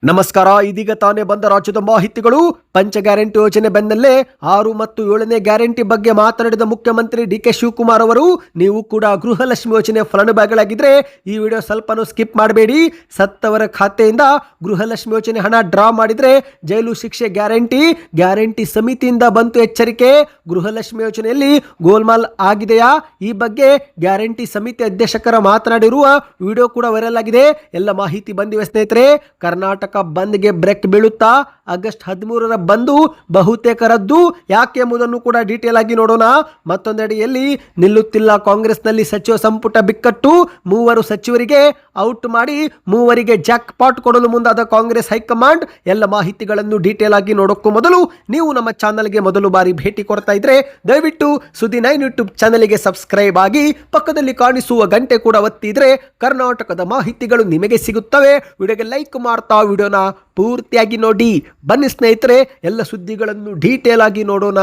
ನಮಸ್ಕಾರ. ಇದೀಗ ತಾನೇ ಬಂದ ರಾಜ್ಯದ ಮಾಹಿತಿಗಳು. ಪಂಚ ಗ್ಯಾರಂಟಿ ಯೋಜನೆ ಬೆನ್ನಲ್ಲೇ 6 ಮತ್ತು 7ನೇ ಗ್ಯಾರಂಟಿ ಬಗ್ಗೆ ಮಾತನಾಡಿದ ಮುಖ್ಯಮಂತ್ರಿ ಡಿ.ಕೆ. ಶಿವಕುಮಾರ್ ಅವರು, ನೀವು ಕೂಡ ಗೃಹಲಕ್ಷ್ಮಿ ಯೋಜನೆ ಫಲಾನುಭವಿಗಳಾಗಿದ್ರೆ ಈ ವಿಡಿಯೋ ಸ್ವಲ್ಪನೂ ಸ್ಕಿಪ್ ಮಾಡಬೇಡಿ. ಸತ್ತವರ ಖಾತೆಯಿಂದ ಗೃಹಲಕ್ಷ್ಮಿ ಯೋಜನೆ ಹಣ ಡ್ರಾ ಮಾಡಿದ್ರೆ ಜೈಲು ಶಿಕ್ಷೆ ಗ್ಯಾರಂಟಿ ಸಮಿತಿಯಿಂದ ಬಂತು ಎಚ್ಚರಿಕೆ. ಗೃಹಲಕ್ಷ್ಮಿ ಯೋಜನೆಯಲ್ಲಿ ಗೋಲ್ಮಾಲ್ ಆಗಿದೆಯಾ? ಈ ಬಗ್ಗೆ ಗ್ಯಾರಂಟಿ ಸಮಿತಿ ಅಧ್ಯಕ್ಷರ ಮಾತನಾಡಿರುವ ವಿಡಿಯೋ ಕೂಡ ವೈರಲ್ ಆಗಿದೆ. ಎಲ್ಲ ಮಾಹಿತಿ ಬಂದಿವೆ ಸ್ನೇಹಿತರೆ. ಕರ್ನಾಟಕ ಬಂದ್ಗೆ ಬ್ರೇಕ್ ಬೀಳುತ್ತಾ? ಆಗಸ್ಟ್ 13ರ ಬಂದು ಬಹುತೇಕ ರದ್ದು. ಯಾಕೆ ಎಂಬುದನ್ನು ಕೂಡ ಡೀಟೇಲ್ ಆಗಿ ನೋಡೋಣ. ಮತ್ತೊಂದೆಡೆಯಲ್ಲಿ ನಿಲ್ಲುತ್ತಿಲ್ಲ ಕಾಂಗ್ರೆಸ್ನಲ್ಲಿ ಸಚಿವ ಸಂಪುಟ ಬಿಕ್ಕಟ್ಟು. 3 ಸಚಿವರಿಗೆ ಔಟ್ ಮಾಡಿ 3ರಿಗೆ ಜಾಕ್ ಪಾಟ್ ಕೊಡಲು ಮುಂದಾದ ಕಾಂಗ್ರೆಸ್ ಹೈಕಮಾಂಡ್. ಎಲ್ಲ ಮಾಹಿತಿಗಳನ್ನು ಡೀಟೇಲ್ ಆಗಿ ನೋಡೋಕ್ಕೂ ಮೊದಲು ನೀವು ನಮ್ಮ ಚಾನಲ್ಗೆ ಮೊದಲು ಬಾರಿ ಭೇಟಿ ಕೊಡ್ತಾ ಇದ್ರೆ ದಯವಿಟ್ಟು ಸುದ್ದಿ 9 ಯೂಟ್ಯೂಬ್ ಚಾನಲ್ಗೆ ಸಬ್ಸ್ಕ್ರೈಬ್ ಆಗಿ ಪಕ್ಕದಲ್ಲಿ ಕಾಣಿಸುವ ಗಂಟೆ ಕೂಡ ಒತ್ತಿದ್ರೆ ಕರ್ನಾಟಕದ ಮಾಹಿತಿಗಳು ನಿಮಗೆ ಸಿಗುತ್ತವೆ. ವಿಡಿಯೋಗೆ ಲೈಕ್ ಮಾಡ್ತಾ ವಿಡಿಯೋನ ಪೂರ್ತಿಯಾಗಿ ನೋಡಿ. ಬನ್ನಿ ಸ್ನೇಹಿತರೆ, ಎಲ್ಲ ಸುದ್ದಿಗಳನ್ನು ಡೀಟೇಲ್ ಆಗಿ ನೋಡೋಣ.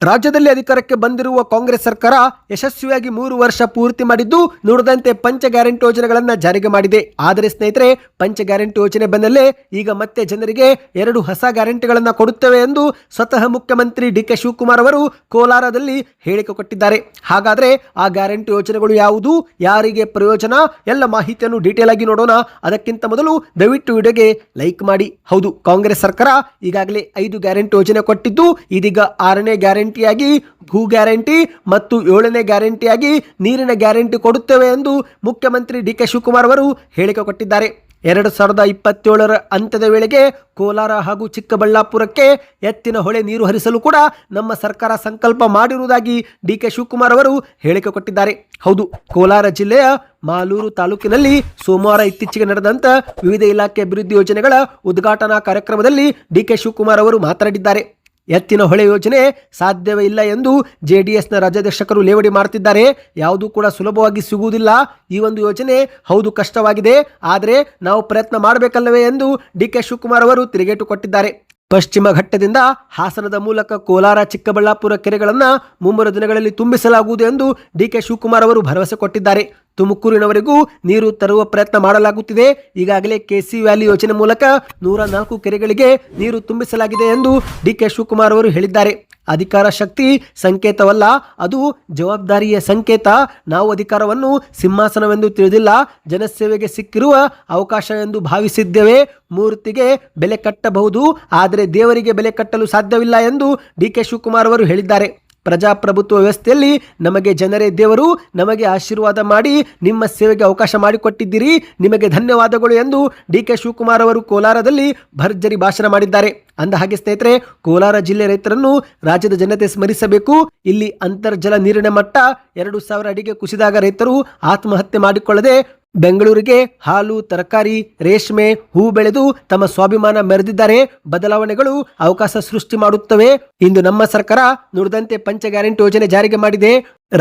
ರಾಜ್ಯದಲ್ಲಿ ಅಧಿಕಾರಕ್ಕೆ ಬಂದಿರುವ ಕಾಂಗ್ರೆಸ್ ಸರ್ಕಾರ ಯಶಸ್ವಿಯಾಗಿ 3 ವರ್ಷ ಪೂರ್ತಿ ಮಾಡಿದ್ದು ನುಡಿದಂತೆ ಪಂಚ ಗ್ಯಾರಂಟಿ ಯೋಜನೆಗಳನ್ನು ಜಾರಿಗೆ ಮಾಡಿದೆ. ಆದರೆ ಸ್ನೇಹಿತರೆ, ಪಂಚ ಗ್ಯಾರಂಟಿ ಯೋಜನೆ ಬೆನ್ನಲ್ಲೇ ಈಗ ಮತ್ತೆ ಜನರಿಗೆ 2 ಹೊಸ ಗ್ಯಾರಂಟಿಗಳನ್ನು ಕೊಡುತ್ತೇವೆ ಎಂದು ಸ್ವತಃ ಮುಖ್ಯಮಂತ್ರಿ ಡಿ.ಕೆ. ಶಿವಕುಮಾರ್ ಅವರು ಕೋಲಾರದಲ್ಲಿ ಹೇಳಿಕೆ ಕೊಟ್ಟಿದ್ದಾರೆ. ಹಾಗಾದ್ರೆ ಆ ಗ್ಯಾರಂಟಿ ಯೋಜನೆಗಳು ಯಾವುದು, ಯಾರಿಗೆ ಪ್ರಯೋಜನ, ಎಲ್ಲ ಮಾಹಿತಿಯನ್ನು ಡೀಟೇಲ್ ಆಗಿ ನೋಡೋಣ. ಅದಕ್ಕಿಂತ ಮೊದಲು ದಯವಿಟ್ಟು ವಿಡಿಯೋಗೆ ಲೈಕ್ ಮಾಡಿ. ಹೌದು, ಕಾಂಗ್ರೆಸ್ ಸರ್ಕಾರ ಈಗಾಗಲೇ 5 ಗ್ಯಾರಂಟಿ ಯೋಜನೆ ಕೊಟ್ಟಿದ್ದು ಇದೀಗ 6ನೇ ಗ್ಯಾರಂಟಿಯಾಗಿ ಭೂ ಗ್ಯಾರಂಟಿ ಮತ್ತು 7ನೇ ಗ್ಯಾರಂಟಿಯಾಗಿ ನೀರಿನ ಗ್ಯಾರಂಟಿ ಕೊಡುತ್ತೇವೆ ಎಂದು ಮುಖ್ಯಮಂತ್ರಿ ಡಿ.ಕೆ. ಶಿವಕುಮಾರ್ ಅವರು ಹೇಳಿಕೆ ಕೊಟ್ಟಿದ್ದಾರೆ. 2027ರ ಅಂತ್ಯದ ವೇಳೆಗೆ ಕೋಲಾರ ಹಾಗೂ ಚಿಕ್ಕಬಳ್ಳಾಪುರಕ್ಕೆ ಎತ್ತಿನ ಹೊಳೆ ನೀರು ಹರಿಸಲು ಕೂಡ ನಮ್ಮ ಸರ್ಕಾರ ಸಂಕಲ್ಪ ಮಾಡಿರುವುದಾಗಿ ಡಿ.ಕೆ. ಶಿವಕುಮಾರ್ ಅವರು ಹೇಳಿಕೆ ಕೊಟ್ಟಿದ್ದಾರೆ. ಹೌದು, ಕೋಲಾರ ಜಿಲ್ಲೆಯ ಮಾಲೂರು ತಾಲೂಕಿನಲ್ಲಿ ಸೋಮವಾರ ಇತ್ತೀಚೆಗೆ ನಡೆದಂತ ವಿವಿಧ ಇಲಾಖೆ ಅಭಿವೃದ್ಧಿ ಯೋಜನೆಗಳ ಉದ್ಘಾಟನಾ ಕಾರ್ಯಕ್ರಮದಲ್ಲಿ ಡಿ.ಕೆ. ಶಿವಕುಮಾರ್ ಅವರು ಮಾತನಾಡಿದ್ದಾರೆ. ಎತ್ತಿನ ಹೊಳೆ ಯೋಜನೆ ಸಾಧ್ಯವೇ ಇಲ್ಲ ಎಂದು JDSನ ರಾಜ್ಯಾಧ್ಯಕ್ಷರು ಲೇವಡಿ ಮಾಡ್ತಿದ್ದಾರೆ. ಯಾವುದೂ ಕೂಡ ಸುಲಭವಾಗಿ ಸಿಗುವುದಿಲ್ಲ. ಈ ಒಂದು ಯೋಜನೆ ಹೌದು ಕಷ್ಟವಾಗಿದೆ, ಆದರೆ ನಾವು ಪ್ರಯತ್ನ ಮಾಡಬೇಕಲ್ಲವೇ ಎಂದು ಡಿ.ಕೆ. ಶಿವಕುಮಾರ್ ಅವರು ತಿರುಗೇಟು ಕೊಟ್ಟಿದ್ದಾರೆ. ಪಶ್ಚಿಮ ಘಟ್ಟದಿಂದ ಹಾಸನದ ಮೂಲಕ ಕೋಲಾರ ಚಿಕ್ಕಬಳ್ಳಾಪುರ ಕೆರೆಗಳನ್ನು 3 ದಿನಗಳಲ್ಲಿ ತುಂಬಿಸಲಾಗುವುದು ಎಂದು ಡಿ.ಕೆ. ಶಿವಕುಮಾರ್ ಅವರು ಭರವಸೆ ಕೊಟ್ಟಿದ್ದಾರೆ. ತುಮಕೂರಿನವರೆಗೂ ನೀರು ತರುವ ಪ್ರಯತ್ನ ಮಾಡಲಾಗುತ್ತಿದೆ. ಈಗಾಗಲೇ KC ವ್ಯಾಲಿ ಯೋಜನೆ ಮೂಲಕ 104 ಕೆರೆಗಳಿಗೆ ನೀರು ತುಂಬಿಸಲಾಗಿದೆ ಎಂದು ಡಿ.ಕೆ. ಶಿವಕುಮಾರ್ ಅವರು ಹೇಳಿದ್ದಾರೆ. ಅಧಿಕಾರ ಶಕ್ತಿ ಸಂಕೇತವಲ್ಲ, ಅದು ಜವಾಬ್ದಾರಿಯ ಸಂಕೇತ. ನಾವು ಅಧಿಕಾರವನ್ನು ಸಿಂಹಾಸನವೆಂದು ತಿಳಿದಿಲ್ಲ, ಜನಸೇವೆಗೆ ಸಿಕ್ಕಿರುವ ಅವಕಾಶ ಎಂದು ಭಾವಿಸಿದ್ದೇವೆ. ಮೂರ್ತಿಗೆ ಬೆಲೆ ಕಟ್ಟಬಹುದು, ಆದರೆ ದೇವರಿಗೆ ಬೆಲೆ ಕಟ್ಟಲು ಸಾಧ್ಯವಿಲ್ಲ ಎಂದು ಡಿ.ಕೆ. ಶಿವಕುಮಾರ್ ಅವರು ಹೇಳಿದ್ದಾರೆ. ಪ್ರಜಾಪ್ರಭುತ್ವ ವ್ಯವಸ್ಥೆಯಲ್ಲಿ ನಮಗೆ ಜನರೇ ದೇವರು. ನಮಗೆ ಆಶೀರ್ವಾದ ಮಾಡಿ ನಿಮ್ಮ ಸೇವೆಗೆ ಅವಕಾಶ ಮಾಡಿಕೊಟ್ಟಿದ್ದೀರಿ, ನಿಮಗೆ ಧನ್ಯವಾದಗಳು ಎಂದು ಡಿ.ಕೆ. ಶಿವಕುಮಾರ್ ಅವರು ಕೋಲಾರದಲ್ಲಿ ಭರ್ಜರಿ ಭಾಷಣ ಮಾಡಿದ್ದಾರೆ. ಅಂದ ಹಾಗೆ ಸ್ನೇಹಿತರೆ, ಕೋಲಾರ ಜಿಲ್ಲೆ ರೈತರನ್ನು ರಾಜ್ಯದ ಜನತೆ ಸ್ಮರಿಸಬೇಕು. ಇಲ್ಲಿ ಅಂತರ್ಜಲ ನೀರಿನ ಮಟ್ಟ 2000 ಅಡಿಗೆ ಕುಸಿದಾಗ ರೈತರು ಆತ್ಮಹತ್ಯೆ ಮಾಡಿಕೊಳ್ಳದೆ ಬೆಂಗಳೂರಿಗೆ ಹಾಲು, ತರಕಾರಿ, ರೇಷ್ಮೆ, ಹೂ ಬೆಳೆದು ತಮ್ಮ ಸ್ವಾಭಿಮಾನ ಮೆರೆದಿದ್ದಾರೆ. ಬದಲಾವಣೆಗಳು ಅವಕಾಶ ಸೃಷ್ಟಿ ಮಾಡುತ್ತವೆ. ಇಂದು ನಮ್ಮ ಸರ್ಕಾರ ನುಡಿದಂತೆ ಪಂಚ ಗ್ಯಾರಂಟಿ ಯೋಜನೆ ಜಾರಿಗೆ ಮಾಡಿದೆ.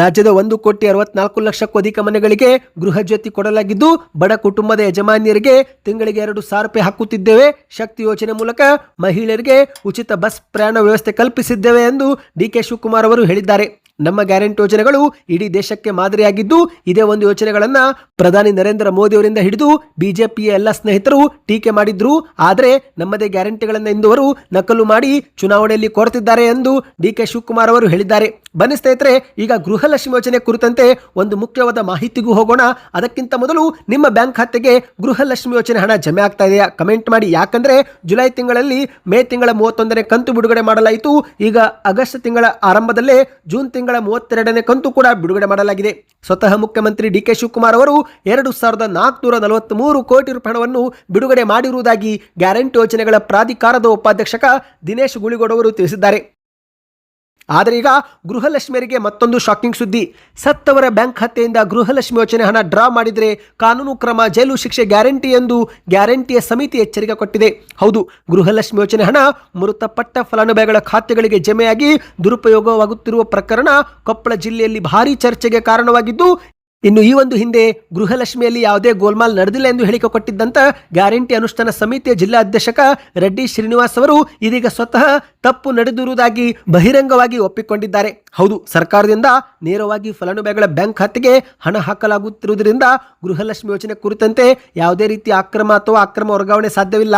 ರಾಜ್ಯದ 1,64,00,000ಕ್ಕೂ ಅಧಿಕ ಮನೆಗಳಿಗೆ ಗೃಹ ಜ್ಯೋತಿ ಕೊಡಲಾಗಿದ್ದು ಬಡ ಕುಟುಂಬದ ಯಜಮಾನಿಯರಿಗೆ ತಿಂಗಳಿಗೆ 2,000 ರೂಪಾಯಿ ಹಾಕುತ್ತಿದ್ದೇವೆ. ಶಕ್ತಿ ಯೋಜನೆ ಮೂಲಕ ಮಹಿಳೆಯರಿಗೆ ಉಚಿತ ಬಸ್ ಪ್ರಯಾಣ ವ್ಯವಸ್ಥೆ ಕಲ್ಪಿಸಿದ್ದೇವೆ ಎಂದು ಡಿ.ಕೆ. ಶಿವಕುಮಾರ್ ಅವರು ಹೇಳಿದ್ದಾರೆ. ನಮ್ಮ ಗ್ಯಾರಂಟಿ ಯೋಜನೆಗಳು ಇಡೀ ದೇಶಕ್ಕೆ ಮಾದರಿಯಾಗಿದ್ದು ಇದೇ ಒಂದು ಯೋಜನೆಗಳನ್ನ ಪ್ರಧಾನಿ ನರೇಂದ್ರ ಮೋದಿ ಅವರಿಂದ ಹಿಡಿದು ಬಿಜೆಪಿಯ ಎಲ್ಲ ಸ್ನೇಹಿತರು ಟೀಕೆ ಮಾಡಿದ್ರು. ಆದರೆ ನಮ್ಮದೇ ಗ್ಯಾರಂಟಿಗಳನ್ನು ಇಂದುವರು ನಕಲು ಮಾಡಿ ಚುನಾವಣೆಯಲ್ಲಿ ಕೋರುತ್ತಿದ್ದಾರೆ ಎಂದು ಡಿ.ಕೆ. ಶಿವಕುಮಾರ್ ಅವರು ಹೇಳಿದ್ದಾರೆ. ಬನ್ನಿ ಸ್ನೇಹಿತರೆ, ಈಗ ಗೃಹಲಕ್ಷ್ಮಿ ಯೋಜನೆ ಕುರಿತಂತೆ ಒಂದು ಮುಖ್ಯವಾದ ಮಾಹಿತಿಗೂ ಹೋಗೋಣ. ಅದಕ್ಕಿಂತ ಮೊದಲು ನಿಮ್ಮ ಬ್ಯಾಂಕ್ ಖಾತೆಗೆ ಗೃಹಲಕ್ಷ್ಮಿ ಯೋಜನೆ ಹಣ ಜಮೆ ಆಗ್ತಾ ಇದೆಯಾ? ಕಮೆಂಟ್ ಮಾಡಿ. ಯಾಕಂದ್ರೆ ಜುಲೈ ತಿಂಗಳಲ್ಲಿ ಮೇ ತಿಂಗಳ 31ನೇ ಕಂತು ಬಿಡುಗಡೆ ಮಾಡಲಾಯಿತು. ಈಗ ಆಗಸ್ಟ್ ತಿಂಗಳ ಆರಂಭದಲ್ಲೇ ಜೂನ್ ತಿಂಗಳ 32ನೇ ಕಂತು ಕೂಡ ಬಿಡುಗಡೆ ಮಾಡಲಾಗಿದೆ. ಸ್ವತಃ ಮುಖ್ಯಮಂತ್ರಿ ಡಿ.ಕೆ. ಶಿವಕುಮಾರ್ ಅವರು 2,443 ಕೋಟಿ ರೂಪಾಯಿ ಹಣವನ್ನು ಬಿಡುಗಡೆ ಮಾಡಿರುವುದಾಗಿ ಗ್ಯಾರಂಟಿ ಯೋಜನೆಗಳ ಪ್ರಾಧಿಕಾರದ ಉಪಾಧ್ಯಕ್ಷ ದಿನೇಶ್ ಗುಳಿಗೋಡ್ ಅವರು ತಿಳಿಸಿದ್ದಾರೆ. ಆದರೆ ಈಗ ಗೃಹಲಕ್ಷ್ಮಿಯರಿಗೆ ಮತ್ತೊಂದು ಶಾಕಿಂಗ್ ಸುದ್ದಿ. ಸತ್ತವರ ಬ್ಯಾಂಕ್ ಖಾತೆಯಿಂದ ಗೃಹಲಕ್ಷ್ಮಿ ಯೋಜನೆ ಹಣ ಡ್ರಾ ಮಾಡಿದರೆ ಕಾನೂನು ಕ್ರಮ, ಜೈಲು ಶಿಕ್ಷೆ ಗ್ಯಾರಂಟಿ ಎಂದು ಗ್ಯಾರಂಟಿಯ ಸಮಿತಿ ಎಚ್ಚರಿಕೆ ಕೊಟ್ಟಿದೆ. ಹೌದು, ಗೃಹಲಕ್ಷ್ಮಿ ಯೋಜನೆ ಹಣ ಮೃತಪಟ್ಟ ಫಲಾನುಭವಿಗಳ ಖಾತೆಗಳಿಗೆ ಜಮೆಯಾಗಿ ದುರುಪಯೋಗವಾಗುತ್ತಿರುವ ಪ್ರಕರಣ ಕೊಪ್ಪಳ ಜಿಲ್ಲೆಯಲ್ಲಿ ಭಾರೀ ಚರ್ಚೆಗೆ ಕಾರಣವಾಗಿದ್ದು, ಇನ್ನು ಈ ಒಂದು ಹಿಂದೆ ಗೃಹಲಕ್ಷ್ಮಿಯಲ್ಲಿ ಯಾವುದೇ ಗೋಲ್ಮಾಲ್ ನಡೆದಿಲ್ಲ ಎಂದು ಹೇಳಿಕೆ ಕೊಟ್ಟಿದ್ದಂತ ಗ್ಯಾರಂಟಿ ಅನುಷ್ಠಾನ ಸಮಿತಿಯ ಜಿಲ್ಲಾಧ್ಯಕ್ಷ ರೆಡ್ಡಿ ಶ್ರೀನಿವಾಸ್ ಅವರು ಇದೀಗ ಸ್ವತಃ ತಪ್ಪು ನಡೆದಿರುವುದಾಗಿ ಬಹಿರಂಗವಾಗಿ ಒಪ್ಪಿಕೊಂಡಿದ್ದಾರೆ. ಹೌದು, ಸರ್ಕಾರದಿಂದ ನೇರವಾಗಿ ಫಲಾನುಭವಿಗಳ ಬ್ಯಾಂಕ್ ಖಾತೆಗೆ ಹಣ ಹಾಕಲಾಗುತ್ತಿರುವುದರಿಂದ ಗೃಹಲಕ್ಷ್ಮಿ ಯೋಜನೆ ಕುರಿತಂತೆ ಯಾವುದೇ ರೀತಿಯ ಅಕ್ರಮ ಅಥವಾ ಅಕ್ರಮ ವರ್ಗಾವಣೆ ಸಾಧ್ಯವಿಲ್ಲ.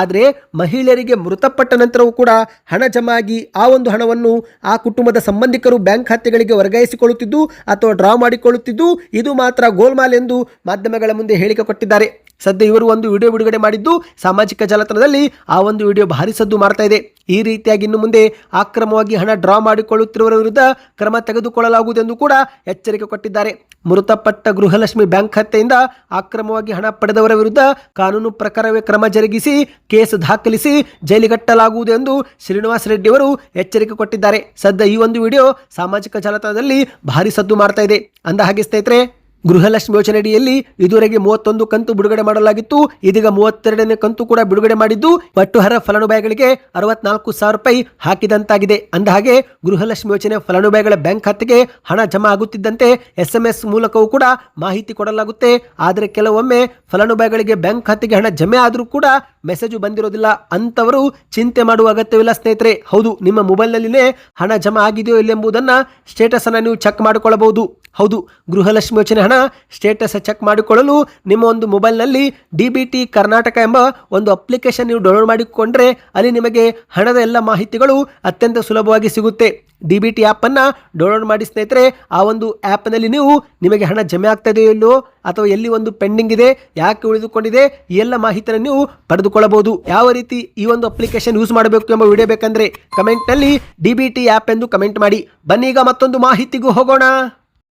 ಆದರೆ ಮಹಿಳೆಯರಿಗೆ ಮೃತಪಟ್ಟ ನಂತರವೂ ಕೂಡ ಹಣ ಜಮಾ ಆಗಿ ಆ ಒಂದು ಹಣವನ್ನು ಆ ಕುಟುಂಬದ ಸಂಬಂಧಿಕರು ಬ್ಯಾಂಕ್ ಖಾತೆಗಳಿಗೆ ವರ್ಗಾಯಿಸಿಕೊಳ್ಳುತ್ತಿದ್ದು ಅಥವಾ ಡ್ರಾ ಮಾಡಿಕೊಳ್ಳುತ್ತಿದ್ದು ಇದು ಮಾತ್ರ ಗೋಲ್ಮಾಲ್ ಎಂದು ಮಾಧ್ಯಮಗಳ ಮುಂದೆ ಹೇಳಿಕೆ ಕೊಟ್ಟಿದ್ದಾರೆ. ಸದ್ಯ ಇವರು ಒಂದು ವಿಡಿಯೋ ಬಿಡುಗಡೆ ಮಾಡಿದ್ದು ಸಾಮಾಜಿಕ ಜಾಲತಾಣದಲ್ಲಿ ಆ ಒಂದು ವಿಡಿಯೋ ಭಾರಿ ಸದ್ದು ಮಾಡ್ತಾ ಇದೆ. ಈ ರೀತಿಯಾಗಿ ಇನ್ನು ಮುಂದೆ ಅಕ್ರಮವಾಗಿ ಹಣ ಡ್ರಾ ಮಾಡಿಕೊಳ್ಳುತ್ತಿರುವವರ ವಿರುದ್ಧ ಕ್ರಮ ತೆಗೆದುಕೊಳ್ಳಲಾಗುವುದೆಂದು ಕೂಡ ಎಚ್ಚರಿಕೆ ಕೊಟ್ಟಿದ್ದಾರೆ. ಮೃತಪಟ್ಟ ಗೃಹಲಕ್ಷ್ಮಿ ಬ್ಯಾಂಕ್ ಖಾತೆಯಿಂದ ಅಕ್ರಮವಾಗಿ ಹಣ ಪಡೆದವರ ವಿರುದ್ಧ ಕಾನೂನು ಪ್ರಕಾರವೇ ಕ್ರಮ ಜರುಗಿಸಿ ಕೇಸ್ ದಾಖಲಿಸಿ ಜೈಲಿಗಟ್ಟಲಾಗುವುದು ಎಂದು ಶ್ರೀನಿವಾಸ್ ರೆಡ್ಡಿ ಅವರು ಎಚ್ಚರಿಕೆ ಕೊಟ್ಟಿದ್ದಾರೆ. ಸದ್ಯ ಈ ಒಂದು ವಿಡಿಯೋ ಸಾಮಾಜಿಕ ಜಾಲತಾಣದಲ್ಲಿ ಭಾರಿ ಸದ್ದು ಮಾಡ್ತಾ ಇದೆ. ಅಂದ ಹಾಗೆ ಸ್ನೇಹಿತರೆ, ಗೃಹಲಕ್ಷ್ಮಿ ಯೋಜನೆ ಅಡಿಯಲ್ಲಿ ಇದುವರೆಗೆ 31 ಕಂತು ಬಿಡುಗಡೆ ಮಾಡಲಾಗಿತ್ತು. ಇದೀಗ 32ನೇ ಕಂತು ಕೂಡ ಬಿಡುಗಡೆ ಮಾಡಿದ್ದು ಒಟ್ಟು ಫಲಾನುಭವಿಗಳಿಗೆ 64,000 ರೂಪಾಯಿ ಹಾಕಿದಂತಾಗಿದೆ. ಅಂದಹಾಗೆ ಗೃಹಲಕ್ಷ್ಮಿ ಯೋಜನೆ ಫಲಾನುಭವಿಗಳ ಬ್ಯಾಂಕ್ ಖಾತೆಗೆ ಹಣ ಜಮಾ ಆಗುತ್ತಿದ್ದಂತೆ SMS ಮೂಲಕವೂ ಕೂಡ ಮಾಹಿತಿ ಕೊಡಲಾಗುತ್ತೆ. ಆದರೆ ಕೆಲವೊಮ್ಮೆ ಫಲಾನುಭವಿಗಳಿಗೆ ಬ್ಯಾಂಕ್ ಖಾತೆಗೆ ಹಣ ಜಮೆ ಆದರೂ ಕೂಡ ಮೆಸೇಜ್ ಬಂದಿರೋದಿಲ್ಲ. ಅಂತವರು ಚಿಂತೆ ಮಾಡುವ ಅಗತ್ಯವಿಲ್ಲ ಸ್ನೇಹಿತರೆ. ಹೌದು, ನಿಮ್ಮ ಮೊಬೈಲ್ನಲ್ಲಿನೇ ಹಣ ಜಮಾ ಆಗಿದೆಯೋ ಇಲ್ಲ ಎಂಬುದನ್ನು ಸ್ಟೇಟಸ್ ಅನ್ನು ನೀವು ಚೆಕ್ ಮಾಡಿಕೊಳ್ಳಬಹುದು. ಹೌದು, ಗೃಹಲಕ್ಷ್ಮಿ ಯೋಜನೆ ಹಣ ಸ್ಟೇಟಸ್ ಚೆಕ್ ಮಾಡಿಕೊಳ್ಳಲು ನಿಮ್ಮ ಒಂದು ಮೊಬೈಲ್ನಲ್ಲಿ DBT ಕರ್ನಾಟಕ ಎಂಬ ಒಂದು ಅಪ್ಲಿಕೇಶನ್ ನೀವು ಡೌನ್ಲೋಡ್ ಮಾಡಿಕೊಂಡ್ರೆ ಅಲ್ಲಿ ನಿಮಗೆ ಹಣದ ಎಲ್ಲ ಮಾಹಿತಿಗಳು ಅತ್ಯಂತ ಸುಲಭವಾಗಿ ಸಿಗುತ್ತೆ. DBT ಆ್ಯಪನ್ನು ಡೌನ್ಲೋಡ್ ಮಾಡಿ ಸ್ನೇಹಿತರೆ. ಆ ಒಂದು ಆ್ಯಪ್ನಲ್ಲಿ ನೀವು ನಿಮಗೆ ಹಣ ಜಮೆ ಆಗ್ತಾ ಇದೆಯೋ ಇಲ್ಲೋ ಅಥವಾ ಎಲ್ಲಿ ಒಂದು ಪೆಂಡಿಂಗ್ ಇದೆ, ಯಾಕೆ ಉಳಿದುಕೊಂಡಿದೆ, ಈ ಎಲ್ಲ ಮಾಹಿತಿಯನ್ನು ನೀವು ಪಡೆದುಕೊಳ್ಳಬಹುದು. ಯಾವ ರೀತಿ ಈ ಒಂದು ಅಪ್ಲಿಕೇಶನ್ ಯೂಸ್ ಮಾಡಬೇಕು ಎಂಬ ವಿಡಿಯೋ ಬೇಕಂದ್ರೆ ಕಮೆಂಟ್ನಲ್ಲಿ DBT ಆ್ಯಪ್ ಎಂದು ಕಮೆಂಟ್ ಮಾಡಿ. ಬನ್ನಿ ಈಗ ಮತ್ತೊಂದು ಮಾಹಿತಿಗೂ ಹೋಗೋಣ.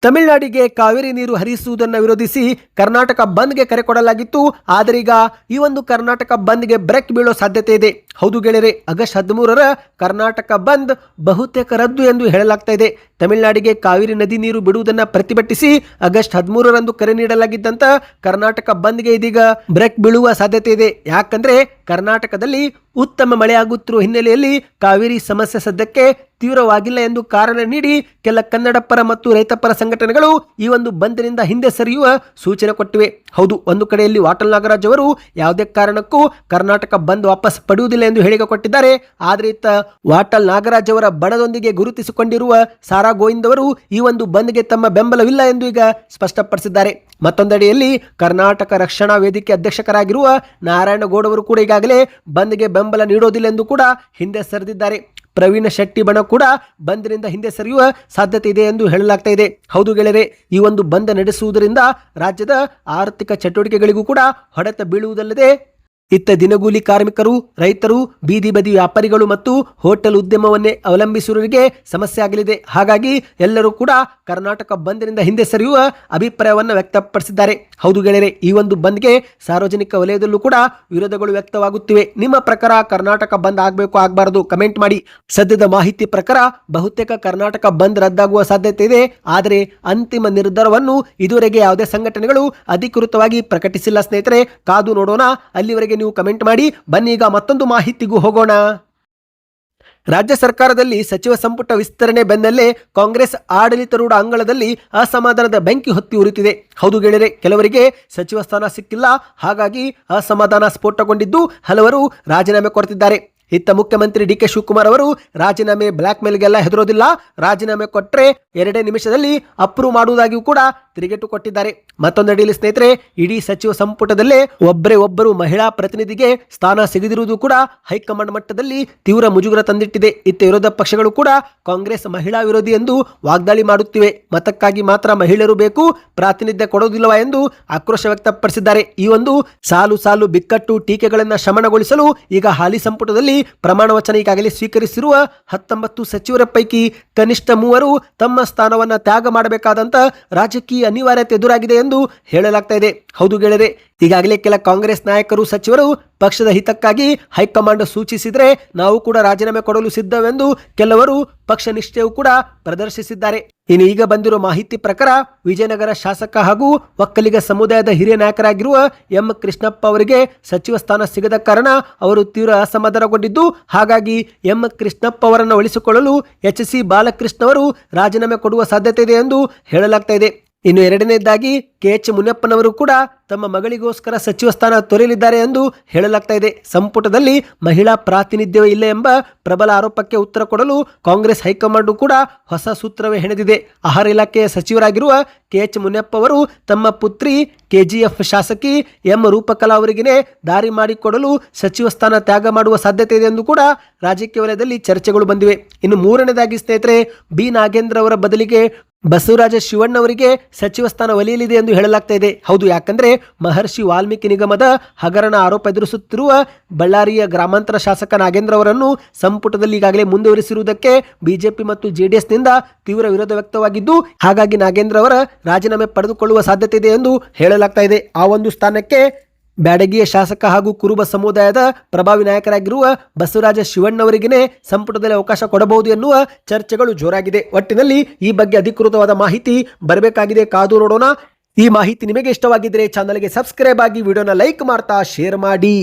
ತಮಿಳುನಾಡಿಗೆ ಕಾವೇರಿ ನೀರು ಹರಿಸುವುದನ್ನು ವಿರೋಧಿಸಿ ಕರ್ನಾಟಕ ಬಂದ್ಗೆ ಕರೆ ಕೊಡಲಾಗಿತ್ತು. ಆದರೆ ಈಗ ಈ ಒಂದು ಕರ್ನಾಟಕ ಬಂದ್ಗೆ ಬ್ರೇಕ್ ಬೀಳೋ ಸಾಧ್ಯತೆ ಇದೆ. ಹೌದು ಗೆಳೆಯರೆ, ಆಗಸ್ಟ್ 13ರ ಕರ್ನಾಟಕ ಬಂದ್ ಬಹುತೇಕ ರದ್ದು ಎಂದು ಹೇಳಲಾಗ್ತಾ ಇದೆ. ತಮಿಳುನಾಡಿಗೆ ಕಾವೇರಿ ನದಿ ನೀರು ಬಿಡುವುದನ್ನು ಪ್ರತಿಭಟಿಸಿ ಆಗಸ್ಟ್ 13ರಂದು ಕರೆ ನೀಡಲಾಗಿದ್ದಂತ ಕರ್ನಾಟಕ ಬಂದ್ಗೆ ಇದೀಗ ಬ್ರೇಕ್ ಬೀಳುವ ಸಾಧ್ಯತೆ ಇದೆ. ಯಾಕಂದ್ರೆ ಕರ್ನಾಟಕದಲ್ಲಿ ಉತ್ತಮ ಮಳೆಯಾಗುತ್ತಿರುವ ಹಿನ್ನೆಲೆಯಲ್ಲಿ ಕಾವೇರಿ ಸಮಸ್ಯೆ ಸದ್ಯಕ್ಕೆ ತೀವ್ರವಾಗಿಲ್ಲ ಎಂದು ಕಾರಣ ನೀಡಿ ಕೆಲ ಕನ್ನಡ ಪರ ಮತ್ತು ರೈತ ಪರ ಸಂಘಟನೆಗಳು ಈ ಒಂದು ಬಂದ್ನಿಂದ ಹಿಂದೆ ಸರಿಯುವ ಸೂಚನೆ ಕೊಟ್ಟಿವೆ. ಹೌದು, ಒಂದು ಕಡೆಯಲ್ಲಿ ವಾಟಾಳ್ ನಾಗರಾಜ್ ಅವರು ಯಾವುದೇ ಕಾರಣಕ್ಕೂ ಕರ್ನಾಟಕ ಬಂದ್ ವಾಪಸ್ ಪಡೆಯುವುದಿಲ್ಲ ಎಂದು ಹೇಳಿಕೆ ಕೊಟ್ಟಿದ್ದಾರೆ. ಆದರೆ ಇತ್ತ ವಾಟಾಳ್ ನಾಗರಾಜ್ ಅವರ ಬಣದೊಂದಿಗೆ ಗುರುತಿಸಿಕೊಂಡಿರುವ ಸಾರಾ ಗೋವಿಂದ್ ಅವರು ಈ ಒಂದು ಬಂದ್ಗೆ ತಮ್ಮ ಬೆಂಬಲವಿಲ್ಲ ಎಂದು ಈಗ ಸ್ಪಷ್ಟಪಡಿಸಿದ್ದಾರೆ. ಮತ್ತೊಂದೆಡೆಯಲ್ಲಿ ಕರ್ನಾಟಕ ರಕ್ಷಣಾ ವೇದಿಕೆ ಅಧ್ಯಕ್ಷರಾಗಿರುವ ನಾರಾಯಣಗೌಡ ಅವರು ಕೂಡ ಈಗಾಗಲೇ ಬಂದ್ಗೆ ಬೆಂಬಲ ನೀಡೋದಿಲ್ಲ ಎಂದು ಕೂಡ ಹಿಂದೆ ಸರಿದಿದ್ದಾರೆ. ಪ್ರವೀಣ್ ಶೆಟ್ಟಿ ಬಣ ಕೂಡ ಬಂದ್ನಿಂದ ಹಿಂದೆ ಸರಿಯುವ ಸಾಧ್ಯತೆ ಇದೆ ಎಂದು ಹೇಳಲಾಗ್ತಾ ಇದೆ. ಹೌದು ಗೆಳೆಯರೆ, ಈ ಒಂದು ಬಂದ್ ನಡೆಸುವುದರಿಂದ ರಾಜ್ಯದ ಆರ್ಥಿಕ ಚಟುವಟಿಕೆಗಳಿಗೂ ಕೂಡ ಹೊಡೆತ ಬೀಳುವುದಲ್ಲದೆ ಇತ್ತ ದಿನಗೂಲಿ ಕಾರ್ಮಿಕರು, ರೈತರು, ಬೀದಿ ಬದಿ ವ್ಯಾಪಾರಿಗಳು ಮತ್ತು ಹೋಟೆಲ್ ಉದ್ಯಮವನ್ನೇ ಅವಲಂಬಿಸುವವರಿಗೆ ಸಮಸ್ಯೆ ಆಗಲಿದೆ. ಹಾಗಾಗಿ ಎಲ್ಲರೂ ಕೂಡ ಕರ್ನಾಟಕ ಬಂದ್ನಿಂದ ಹಿಂದೆ ಸರಿಯುವ ಅಭಿಪ್ರಾಯವನ್ನು ವ್ಯಕ್ತಪಡಿಸಿದ್ದಾರೆ. ಹೌದು ಗೆಳೆಯರೆ, ಈ ಒಂದು ಬಂದ್ಗೆ ಸಾರ್ವಜನಿಕ ವಲಯದಲ್ಲೂ ಕೂಡ ವಿರೋಧಗಳು ವ್ಯಕ್ತವಾಗುತ್ತಿವೆ. ನಿಮ್ಮ ಪ್ರಕಾರ ಕರ್ನಾಟಕ ಬಂದ್ ಆಗಬೇಕು ಆಗಬಾರದು ಕಮೆಂಟ್ ಮಾಡಿ. ಸದ್ಯದ ಮಾಹಿತಿ ಪ್ರಕಾರ ಬಹುತೇಕ ಕರ್ನಾಟಕ ಬಂದ್ ರದ್ದಾಗುವ ಸಾಧ್ಯತೆ ಇದೆ. ಆದರೆ ಅಂತಿಮ ನಿರ್ಧಾರವನ್ನು ಇದುವರೆಗೆ ಯಾವುದೇ ಸಂಘಟನೆಗಳು ಅಧಿಕೃತವಾಗಿ ಪ್ರಕಟಿಸಿಲ್ಲ ಸ್ನೇಹಿತರೆ. ಕಾದು ನೋಡೋಣ. ಅಲ್ಲಿವರೆಗೆ ನೀವು ಕಮೆಂಟ್ ಮಾಡಿ. ಬನ್ನಿ ಈಗ ಮತ್ತೊಂದು ಮಾಹಿತಿಗೂ ಹೋಗೋಣ. ರಾಜ್ಯ ಸರ್ಕಾರದಲ್ಲಿ ಸಚಿವ ಸಂಪುಟ ವಿಸ್ತರಣೆ ಬೆನ್ನಲ್ಲೇ ಕಾಂಗ್ರೆಸ್ ಆಡಳಿತಾರೂಢ ಅಂಗಳದಲ್ಲಿ ಅಸಮಾಧಾನದ ಬೆಂಕಿ ಹೊತ್ತಿ ಉರಿತಿದೆ. ಹೌದು ಗೆಳೆಯರೆ, ಕೆಲವರಿಗೆ ಸಚಿವ ಸ್ಥಾನ ಸಿಕ್ಕಿಲ್ಲ. ಹಾಗಾಗಿ ಅಸಮಾಧಾನ ಸ್ಫೋಟಗೊಂಡಿದ್ದು ಹಲವರು ರಾಜೀನಾಮೆ ಕೊಡ್ತಿದ್ದಾರೆ. ಇತ್ತ ಮುಖ್ಯಮಂತ್ರಿ DK ಶಿವಕುಮಾರ್ ಅವರು ರಾಜೀನಾಮೆ ಬ್ಲಾಕ್ ಮೇಲ್ಗೆಲ್ಲ ಹೆದರೋದಿಲ್ಲ, ರಾಜೀನಾಮೆ ಕೊಟ್ಟರೆ 2 ನಿಮಿಷದಲ್ಲಿ ಅಪ್ರೂವ್ ಮಾಡುವುದಾಗಿಯೂ ಕೂಡ ತಿರುಗೇಟು ಕೊಟ್ಟಿದ್ದಾರೆ. ಮತ್ತೊಂದೆಡೆಯಲ್ಲಿ ಸ್ನೇಹಿತರೆ, ಇಡೀ ಸಚಿವ ಸಂಪುಟದಲ್ಲೇ ಒಬ್ಬರು ಮಹಿಳಾ ಪ್ರತಿನಿಧಿಗೆ ಸ್ಥಾನ ಸಿಗದಿರುವುದು ಕೂಡ ಹೈಕಮಾಂಡ್ ಮಟ್ಟದಲ್ಲಿ ತೀವ್ರ ಮುಜುಗರ ತಂದಿಟ್ಟಿದೆ. ಇತ್ತ ವಿರೋಧ ಪಕ್ಷಗಳು ಕೂಡ ಕಾಂಗ್ರೆಸ್ ಮಹಿಳಾ ವಿರೋಧಿ ಎಂದು ವಾಗ್ದಾಳಿ ಮಾಡುತ್ತಿವೆ. ಮತಕ್ಕಾಗಿ ಮಾತ್ರ ಮಹಿಳೆಯರು ಬೇಕು, ಪ್ರಾತಿನಿಧ್ಯ ಕೊಡೋದಿಲ್ಲವಾ ಎಂದು ಆಕ್ರೋಶ ವ್ಯಕ್ತಪಡಿಸಿದ್ದಾರೆ. ಈ ಒಂದು ಸಾಲು ಬಿಕ್ಕಟ್ಟು ಟೀಕೆಗಳನ್ನು ಶಮನಗೊಳಿಸಲು ಈಗ ಹಾಲಿ ಸಂಪುಟದಲ್ಲಿ ಪ್ರಮಾಣ ವಚನ ಈಗಾಗಲೇ ಸ್ವೀಕರಿಸಿರುವ 19 ಸಚಿವರ ಪೈಕಿ ಕನಿಷ್ಠ 3 ತಮ್ಮ ಸ್ಥಾನವನ್ನು ತ್ಯಾಗ ಮಾಡಬೇಕಾದಂತ ರಾಜಕೀಯ ಅನಿವಾರ್ಯತೆ ಎದುರಾಗಿದೆ ಎಂದು ಹೇಳಲಾಗ್ತಾ ಇದೆ. ಹೌದು ಗೆಳೆಯರೆ, ಈಗಾಗಲೇ ಕೆಲ ಕಾಂಗ್ರೆಸ್ ನಾಯಕರು, ಸಚಿವರು ಪಕ್ಷದ ಹಿತಕ್ಕಾಗಿ ಹೈಕಮಾಂಡ್ ಸೂಚಿಸಿದರೆ ನಾವು ಕೂಡ ರಾಜೀನಾಮೆ ಕೊಡಲು ಸಿದ್ಧವೆಂದು ಕೆಲವರು ಪಕ್ಷ ನಿಷ್ಠೆಯೂ ಕೂಡ ಪ್ರದರ್ಶಿಸಿದ್ದಾರೆ. ಇನ್ನು ಈಗ ಬಂದಿರೋ ಮಾಹಿತಿ ಪ್ರಕಾರ ವಿಜಯನಗರ ಶಾಸಕ ಹಾಗೂ ಒಕ್ಕಲಿಗ ಸಮುದಾಯದ ಹಿರಿಯ ನಾಯಕರಾಗಿರುವ ಎಂ ಕೃಷ್ಣಪ್ಪ ಅವರಿಗೆ ಸಚಿವ ಸ್ಥಾನ ಸಿಗದ ಕಾರಣ ಅವರು ತೀವ್ರ ಅಸಮಾಧಾನಗೊಂಡಿದ್ದು, ಹಾಗಾಗಿ ಎಂ ಕೃಷ್ಣಪ್ಪ ಅವರನ್ನು ಉಳಿಸಿಕೊಳ್ಳಲು HC ಬಾಲಕೃಷ್ಣ ಅವರು ರಾಜೀನಾಮೆ ಕೊಡುವ ಸಾಧ್ಯತೆ ಇದೆ ಎಂದು ಹೇಳಲಾಗ್ತಾ ಇದೆ. ಇನ್ನು ಎರಡನೇದಾಗಿ KH ಮುನಿಯಪ್ಪನವರು ಕೂಡ ತಮ್ಮ ಮಗಳಿಗೋಸ್ಕರ ಸಚಿವ ಸ್ಥಾನ ತೊರೆಯಲಿದ್ದಾರೆ ಎಂದು ಹೇಳಲಾಗ್ತಾ ಇದೆ. ಸಂಪುಟದಲ್ಲಿ ಮಹಿಳಾ ಪ್ರಾತಿನಿಧ್ಯವೇ ಇಲ್ಲ ಎಂಬ ಪ್ರಬಲ ಆರೋಪಕ್ಕೆ ಉತ್ತರ ಕೊಡಲು ಕಾಂಗ್ರೆಸ್ ಹೈಕಮಾಂಡ್ ಕೂಡ ಹೊಸ ಸೂತ್ರವೇ ಹೆಣೆದಿದೆ. ಆಹಾರ ಇಲಾಖೆಯ ಸಚಿವರಾಗಿರುವ KH ಮುನಿಯಪ್ಪ ಅವರು ತಮ್ಮ ಪುತ್ರಿ KGF ಶಾಸಕಿ ಎಂ ರೂಪಕಲಾ ಅವರಿಗೇ ದಾರಿ ಮಾಡಿಕೊಡಲು ಸಚಿವ ಸ್ಥಾನ ತ್ಯಾಗ ಮಾಡುವ ಸಾಧ್ಯತೆ ಇದೆ ಎಂದು ಕೂಡ ರಾಜಕೀಯ ವಲಯದಲ್ಲಿ ಚರ್ಚೆಗಳು ಬಂದಿವೆ. ಇನ್ನು ಮೂರನೇದಾಗಿ ಸ್ನೇಹಿತರೆ, ಬಿ ನಾಗೇಂದ್ರ ಅವರ ಬದಲಿಗೆ ಬಸವರಾಜ ಶಿವಣ್ಣ ಅವರಿಗೆ ಸಚಿವ ಸ್ಥಾನ ಒಲಿಯಲಿದೆ ಎಂದು ಹೇಳಲಾಗ್ತಾ ಇದೆ. ಹೌದು, ಯಾಕಂದ್ರೆ ಮಹರ್ಷಿ ವಾಲ್ಮೀಕಿ ನಿಗಮದ ಹಗರಣ ಆರೋಪ ಎದುರಿಸುತ್ತಿರುವ ಬಳ್ಳಾರಿಯ ಗ್ರಾಮಾಂತರ ಶಾಸಕ ನಾಗೇಂದ್ರ ಅವರನ್ನು ಸಂಪುಟದಲ್ಲಿ ಈಗಾಗಲೇ ಮುಂದುವರಿಸಿರುವುದಕ್ಕೆ ಬಿಜೆಪಿ ಮತ್ತು JDSನಿಂದ ತೀವ್ರ ವಿರೋಧ ವ್ಯಕ್ತವಾಗಿದ್ದು, ಹಾಗಾಗಿ ನಾಗೇಂದ್ರ ಅವರ ರಾಜೀನಾಮೆ ಪಡೆದುಕೊಳ್ಳುವ ಸಾಧ್ಯತೆ ಇದೆ ಎಂದು ಹೇಳಲಾಗ್ತಾ ಇದೆ. ಆ ಒಂದು ಸ್ಥಾನಕ್ಕೆ ಬ್ಯಾಡಗಿಯ ಶಾಸಕ ಹಾಗೂ ಕುರುಬ ಸಮುದಾಯದ ಪ್ರಭಾವಿ ನಾಯಕರಾಗಿರುವ ಬಸವರಾಜ ಶಿವಣ್ಣವರಿಗೇ ಸಂಪುಟದಲ್ಲಿ ಅವಕಾಶ ಕೊಡಬಹುದು ಎನ್ನುವ ಚರ್ಚೆಗಳು ಜೋರಾಗಿದೆ. ಒಟ್ಟಿನಲ್ಲಿ ಈ ಬಗ್ಗೆ ಅಧಿಕೃತವಾದ ಮಾಹಿತಿ ಬರಬೇಕಾಗಿದೆ, ಕಾದು ನೋಡೋಣ. ಈ ಮಾಹಿತಿ ನಿಮಗೆ ಇಷ್ಟವಾಗಿದ್ದರೆ ಚಾನಲ್ಗೆ ಸಬ್ಸ್ಕ್ರೈಬ್ ಆಗಿ, ವಿಡಿಯೋನ ಲೈಕ್ ಮಾಡ್ತಾ ಶೇರ್ ಮಾಡಿ.